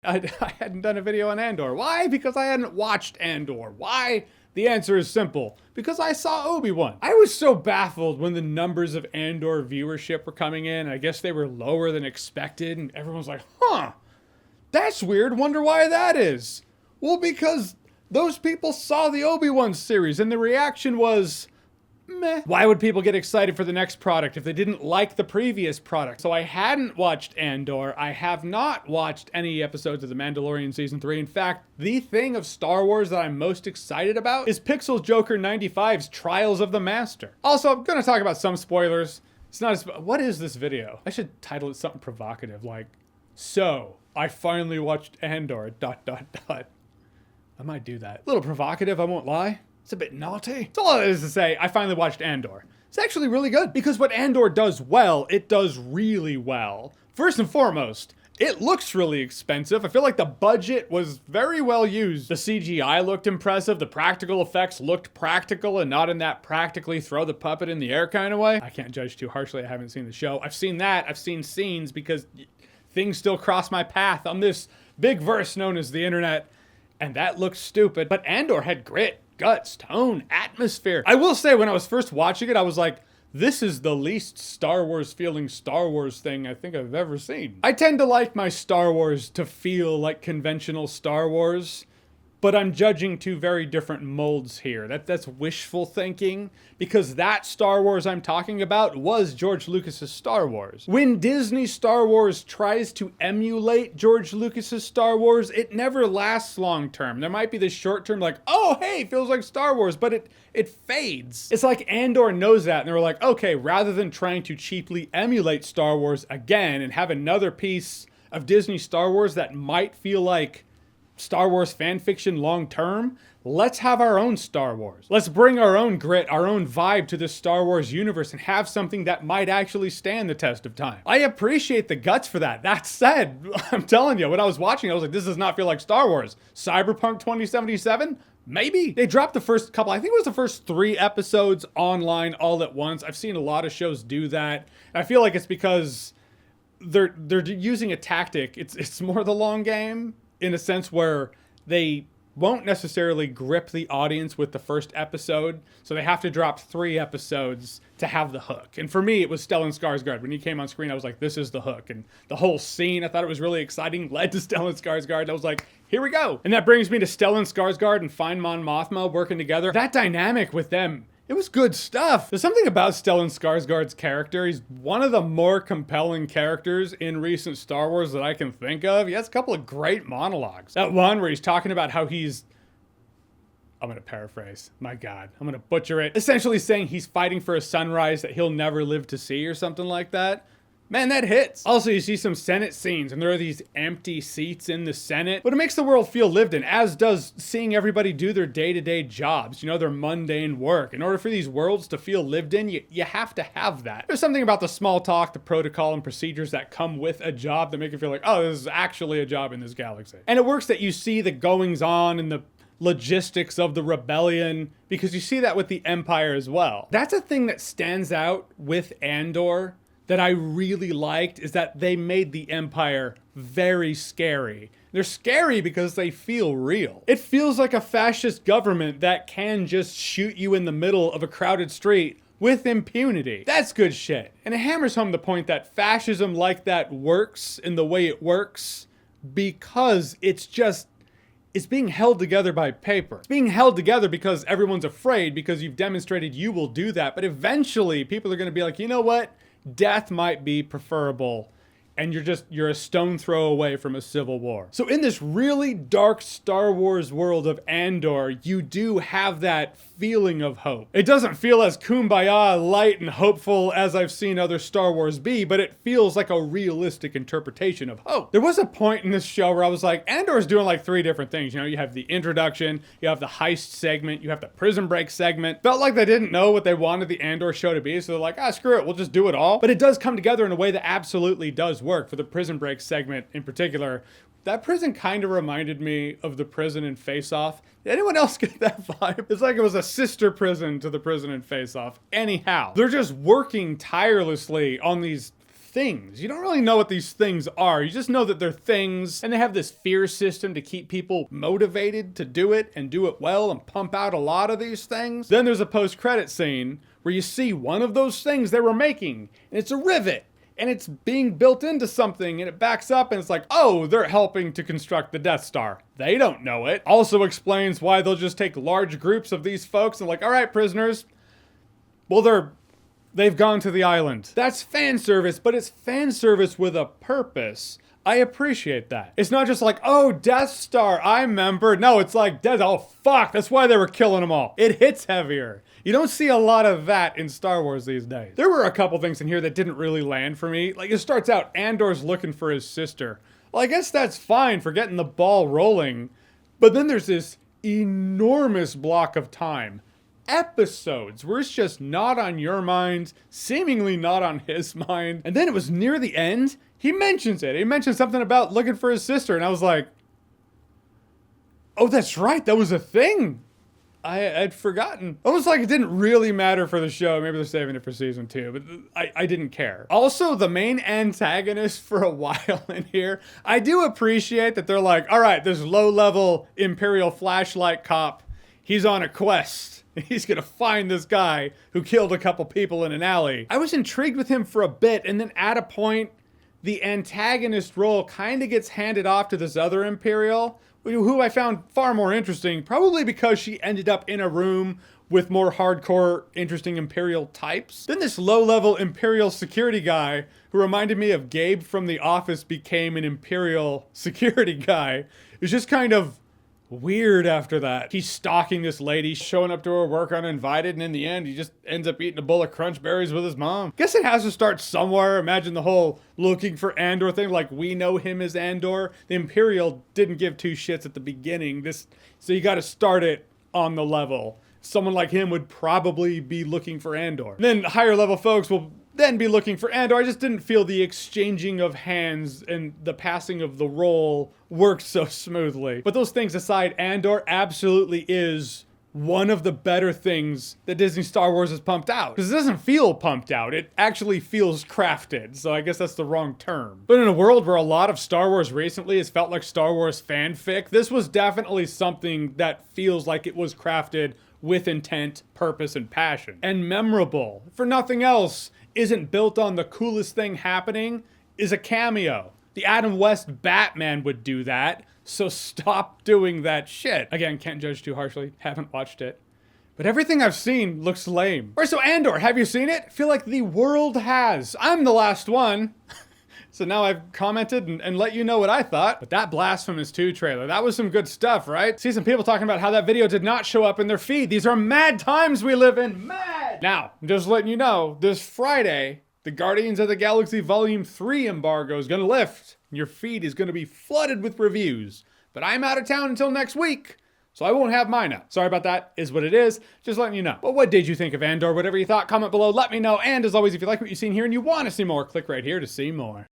I hadn't done a video on Andor. Why? Because I hadn't watched Andor. Why? The answer is simple. Because I saw Obi-Wan. I was so baffled when the numbers of Andor viewership were coming in. I guess they were lower than expected, and everyone was like, huh, that's weird. Wonder why that is. Well, because those people saw the Obi-Wan series, and the reaction was, meh. Why would people get excited for the next product if they didn't like the previous product? So I hadn't watched Andor. I have not watched any episodes of The Mandalorian Season 3. In fact, the thing of Star Wars that I'm most excited about is Pixel Joker 95's Trials of the Master. Also, I'm going to talk about some spoilers. It's not as... What is this video? I should title it something provocative like, so, I finally watched Andor, ... I might do that. A little provocative, I won't lie. It's a bit naughty. That's all it is to say, I finally watched Andor. It's actually really good, because what Andor does well, it does really well. First and foremost, it looks really expensive. I feel like the budget was very well used. The CGI looked impressive, the practical effects looked practical and not in that practically throw the puppet in the air kind of way. I can't judge too harshly, I haven't seen the show. I've seen that, I've seen scenes because things still cross my path on this big verse known as the internet. And that looks stupid, but Andor had grit, guts, tone, atmosphere. I will say when I was first watching it, I was like, this is the least Star Wars feeling Star Wars thing I think I've ever seen. I tend to like my Star Wars to feel like conventional Star Wars, but I'm judging two very different molds here. That's wishful thinking, because that Star Wars I'm talking about was George Lucas's Star Wars. When Disney Star Wars tries to emulate George Lucas's Star Wars, it never lasts long term. There might be this short term like, oh, hey, it feels like Star Wars, but it fades. It's like Andor knows that, and they were like, okay, rather than trying to cheaply emulate Star Wars again and have another piece of Disney Star Wars that might feel like Star Wars fan fiction long term, let's have our own Star Wars. Let's bring our own grit, our own vibe to this Star Wars universe and have something that might actually stand the test of time. I appreciate the guts for that. That said, I'm telling you, when I was watching, I was like, this does not feel like Star Wars. Cyberpunk 2077? Maybe. They dropped the first couple, I think it was the first 3 episodes online all at once. I've seen a lot of shows do that. And I feel like it's because they're using a tactic. It's more the long game, in a sense where they won't necessarily grip the audience with the first episode, so they have to drop 3 episodes to have the hook. And for me, it was Stellan Skarsgård. When he came on screen, I was like, this is the hook. And the whole scene, I thought it was really exciting, led to Stellan Skarsgård. I was like, here we go. And that brings me to Stellan Skarsgård and Fine Mon Mothma working together. That dynamic with them, it was good stuff. There's something about Stellan Skarsgård's character. He's one of the more compelling characters in recent Star Wars that I can think of. He has a couple of great monologues. That one where he's talking about how he's, I'm going to paraphrase, my God, I'm going to butcher it. Essentially saying he's fighting for a sunrise that he'll never live to see or something like that. Man, that hits. Also, you see some Senate scenes, and there are these empty seats in the Senate, but it makes the world feel lived in, as does seeing everybody do their day-to-day jobs, you know, their mundane work. In order for these worlds to feel lived in, you have to have that. There's something about the small talk, the protocol, and procedures that come with a job that make it feel like, oh, this is actually a job in this galaxy. And it works that you see the goings-on and the logistics of the rebellion, because you see that with the Empire as well. That's a thing that stands out with Andor that I really liked, is that they made the Empire very scary. They're scary because they feel real. It feels like a fascist government that can just shoot you in the middle of a crowded street with impunity. That's good shit. And it hammers home the point that fascism like that works in the way it works because it's being held together by paper. It's being held together because everyone's afraid, because you've demonstrated you will do that. But eventually people are going to be like, you know what? Death might be preferable, and you're a stone throw away from a civil war. So in this really dark Star Wars world of Andor, you do have that feeling of hope. It doesn't feel as kumbaya, light, and hopeful as I've seen other Star Wars be, but it feels like a realistic interpretation of hope. There was a point in this show where I was like, Andor's doing like 3 different things. You know, you have the introduction, you have the heist segment, you have the prison break segment. Felt like they didn't know what they wanted the Andor show to be, so they're like, screw it, we'll just do it all. But it does come together in a way that absolutely does work. For the prison break segment in particular, that prison kind of reminded me of the prison in Face Off. Did anyone else get that vibe? It's like it was a sister prison to the prison in Face Off. Anyhow, they're just working tirelessly on these things. You don't really know what these things are. You just know that they're things, and they have this fear system to keep people motivated to do it and do it well and pump out a lot of these things. Then there's a post-credit scene where you see one of those things they were making, and it's a rivet. And it's being built into something, and it backs up, and it's like, oh, they're helping to construct the Death Star. They don't know it. Also explains why they'll just take large groups of these folks and like, all right, prisoners. Well, they've gone to the island. That's fan service, but it's fan service with a purpose. I appreciate that. It's not just like, oh, Death Star, I remember. No, it's like, oh, fuck, that's why they were killing them all. It hits heavier. You don't see a lot of that in Star Wars these days. There were a couple things in here that didn't really land for me. Like, it starts out, Andor's looking for his sister. Well, I guess that's fine for getting the ball rolling. But then there's this enormous block of time. Episodes where it's just not on your mind, seemingly not on his mind. And then it was near the end, he mentions it. He mentioned something about looking for his sister. And I was like, oh, that's right. That was a thing. I'd forgotten. Almost like it didn't really matter for the show. Maybe they're saving it for season 2, but I didn't care. Also, the main antagonist for a while in here, I do appreciate that they're like, all right, this low-level Imperial flashlight cop, he's on a quest. He's gonna find this guy who killed a couple people in an alley. I was intrigued with him for a bit, and then at a point, the antagonist role kind of gets handed off to this other Imperial, who I found far more interesting, probably because she ended up in a room with more hardcore, interesting Imperial types. Then this low-level Imperial security guy, who reminded me of Gabe from The Office, became an Imperial security guy. It's just kind of weird after that. He's stalking this lady, showing up to her work uninvited, and in the end, he just ends up eating a bowl of crunch berries with his mom. Guess it has to start somewhere. Imagine the whole looking for Andor thing, like we know him as Andor. The Imperial didn't give two shits at the beginning. So you gotta start it on the level. Someone like him would probably be looking for Andor. Then higher level folks will then be looking for Andor. I just didn't feel the exchanging of hands and the passing of the role worked so smoothly. But those things aside, Andor absolutely is one of the better things that Disney Star Wars has pumped out. Because it doesn't feel pumped out, it actually feels crafted. So I guess that's the wrong term. But in a world where a lot of Star Wars recently has felt like Star Wars fanfic, this was definitely something that feels like it was crafted with intent, purpose, and passion. And memorable. For nothing else, isn't built on the coolest thing happening, is a cameo. The Adam West Batman would do that, so stop doing that shit. Again, can't judge too harshly, haven't watched it. But everything I've seen looks lame. Alright, so Andor, have you seen it? I feel like the world has. I'm the last one. So now I've commented and let you know what I thought. But that Blasphemous 2 trailer, that was some good stuff, right? See some people talking about how that video did not show up in their feed. These are mad times we live in, mad! Now, I'm just letting you know, this Friday, the Guardians of the Galaxy Volume 3 embargo is gonna lift. Your feed is gonna be flooded with reviews. But I'm out of town until next week, so I won't have mine up. Sorry about that, is what it is. Just letting you know. But what did you think of Andor? Whatever you thought, comment below, let me know. And as always, if you like what you've seen here and you want to see more, click right here to see more.